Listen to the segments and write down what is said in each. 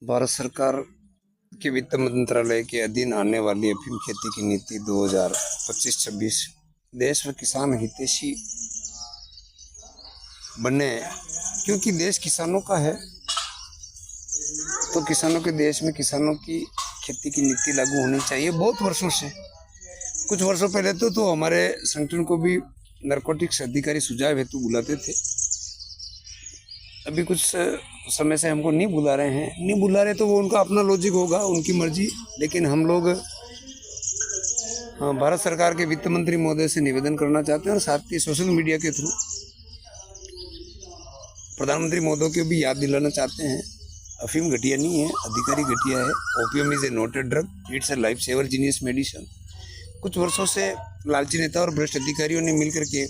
भारत सरकार के वित्त मंत्रालय के अधीन आने वाली अफीम खेती की नीति 2025-26 देश व किसान हितैषी बने, क्योंकि देश किसानों का है। तो किसानों के देश में किसानों की खेती की नीति लागू होनी चाहिए बहुत वर्षों से। कुछ वर्षों पहले तो हमारे संगठन को भी नारकोटिक्स अधिकारी सुझाव हेतु बुलाते थे। अभी कुछ समय से हमको नहीं बुला रहे हैं। नहीं बुला रहे तो वो उनका अपना लॉजिक होगा, उनकी मर्जी। लेकिन हम लोग भारत सरकार के वित्त मंत्री महोदय से निवेदन करना चाहते हैं और साथ ही सोशल मीडिया के थ्रू प्रधानमंत्री महोदय को भी याद दिलाना चाहते हैं। अफीम घटिया नहीं है, अधिकारी घटिया है। OPM is a noted drug, it's a life saver genius medicine. कुछ वर्षों से लालची नेता और भ्रष्ट अधिकारियों ने मिलकर के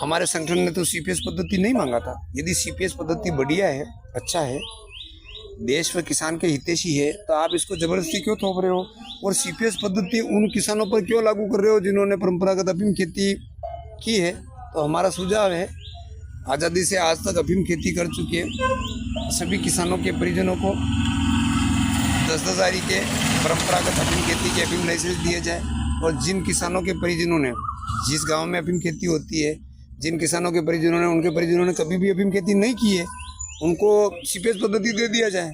हमारे संगठन ने तो सीपीएस पद्धति नहीं मांगा था। यदि सीपीएस पद्धति बढ़िया है, अच्छा है, देश व किसान के हितैषी है, तो आप इसको जबरदस्ती क्यों थोप रहे हो? और सीपीएस पद्धति उन किसानों पर क्यों लागू कर रहे हो जिन्होंने परंपरागत अफीम खेती की है? तो हमारा सुझाव है, आज़ादी से आज तक अफीम खेती कर चुके सभी किसानों के परिजनों को 10-10 हज़ार के परंपरागत अफीम खेती के अफीम लाइसेंस दिए जाए। और जिन किसानों के परिजनों ने, जिस गांव में अफीम खेती होती है, जिन किसानों के परिजनों ने, उनके परिजनों ने कभी भी अफीम खेती नहीं की है, उनको सीपीएस पद्धति दे दिया जाए।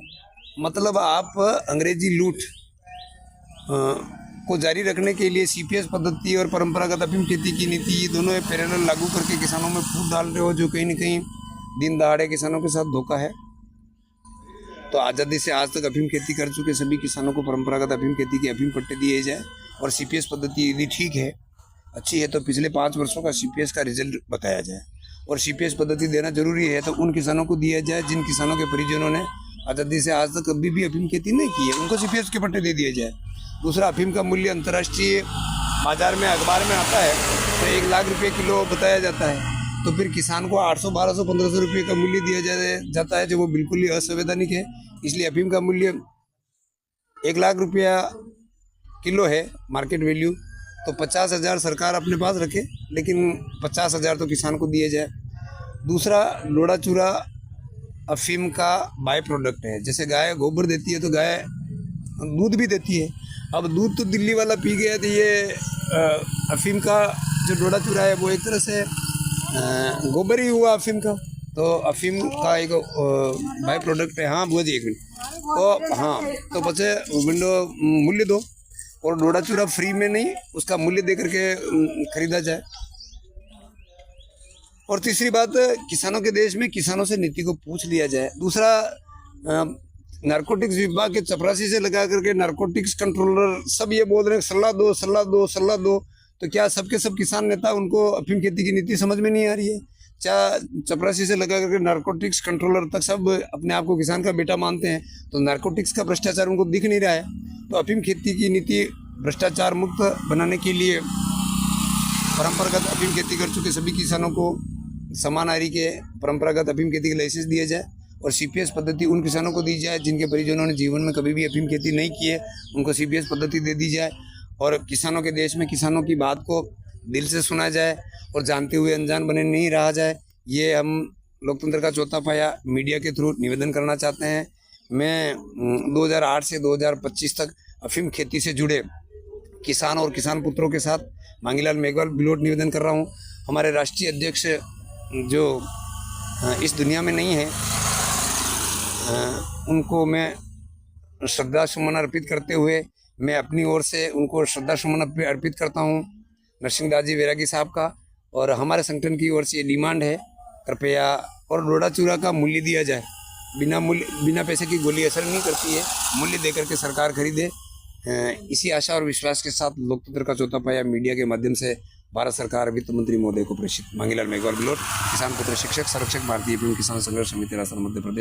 मतलब आप अंग्रेजी लूट को जारी रखने के लिए सीपीएस पद्धति और परंपरागत अफीम खेती की नीति, ये दोनों पैरेलल लागू करके किसानों में फूट डाल रहे हो, जो कहीं न कहीं दिन दहाड़े किसानों के साथ धोखा है। तो आज़ादी से आज तक अफीम खेती कर चुके सभी किसानों को परंपरागत अफीम खेती के अफीम पट्टे दिए जाए। और सीपीएस पद्धति यदि ठीक है, अच्छी है, तो पिछले 5 वर्षों का सीपीएस का रिजल्ट बताया जाए। और सीपीएस पद्धति देना जरूरी है तो उन किसानों को दिया जाए जिन किसानों के परिजनों ने आज़ादी से आज तक कभी भी अफीम खेती नहीं की है, उनको सीपीएस के पट्टे दे दिए जाए। दूसरा, अफीम का मूल्य अंतर्राष्ट्रीय बाजार में अखबार में आता है तो 1 लाख रुपये किलो बताया जाता है। तो फिर किसान को 800, 1200, 1500 रुपये का मूल्य दिया जाता है, जो वो बिल्कुल ही असंवैधानिक है। इसलिए अफीम का मूल्य 1 लाख रुपया किलो है मार्केट वैल्यू, तो 50,000 सरकार अपने पास रखे, लेकिन 50,000 तो किसान को दिए जाए। दूसरा, लोड़ा चूरा अफीम का बाय प्रोडक्ट है। जैसे गाय गोबर देती है तो गाय दूध भी देती है। अब दूध तो दिल्ली वाला पी गया, तो ये अफीम का जो लोड़ा चूरा है वो एक तरह से गोबर ही हुआ अफीम का। तो अफीम का एक बाय प्रोडक्ट है। हाँ बुआ जी, 1 मिनट। तो हाँ, तो बचे विंडो मूल्य दो और लोड़ा चूरा फ्री में नहीं, उसका मूल्य दे करके खरीदा जाए। और तीसरी बात, किसानों के देश में किसानों से नीति को पूछ लिया जाए। दूसरा, नारकोटिक्स विभाग के चपरासी से लगा करके नारकोटिक्स कंट्रोलर सब ये बोल रहे हैं सलाह दो, सलाह दो, सलाह दो। तो क्या सबके सब किसान नेता, उनको अफीम खेती की नीति समझ में नहीं आ रही है? क्या चपरासी से लगा करके नारकोटिक्स कंट्रोलर तक सब अपने आप को किसान का बेटा मानते हैं? तो नारकोटिक्स का भ्रष्टाचार उनको दिख नहीं रहा है। तो अफीम खेती की नीति भ्रष्टाचार मुक्त बनाने के लिए परंपरागत अफीम खेती कर चुके सभी किसानों को समान आरी के परंपरागत अफीम खेती के लाइसेंस दिए जाए। और सीपीएस पद्धति उन किसानों को दी जाए जिनके परिजनों ने जीवन में कभी भी अफीम खेती नहीं की है, उनको सीपीएस पद्धति दे दी जाए। और किसानों के देश में किसानों की बात को दिल से सुना जाए और जानते हुए अनजान बने नहीं रहा जाए। ये हम लोकतंत्र का चौथा पाया मीडिया के थ्रू निवेदन करना चाहते हैं। मैं 2008 से 2025 तक अफीम खेती से जुड़े किसान और किसान पुत्रों के साथ मांगीलाल मेघवाल बिलोट निवेदन कर रहा हूँ। हमारे राष्ट्रीय अध्यक्ष जो इस दुनिया में नहीं है, उनको मैं श्रद्धा सुमन अर्पित करते हुए मैं अपनी ओर से उनको श्रद्धा सुमन अर्पित करता हूँ नरसिंहदास जी वैरागी साहब का। और हमारे संगठन की ओर से ये डिमांड है, कृपया और लोड़ा चूरा का मूल्य दिया जाए। बिना पैसे की गोली असर नहीं करती है, मूल्य देकर के सरकार खरीदे। इसी आशा और विश्वास के साथ लोकतंत्र का चौथा पाया मीडिया के माध्यम से भारत सरकार वित्त मंत्री महोदय को प्रेषित। मांगीलाल मेघवाल बिलोट, किसान पुत्र शिक्षक, संरक्षक, भारतीय एवं किसान संघर्ष समिति राजस्थान मध्य प्रदेश।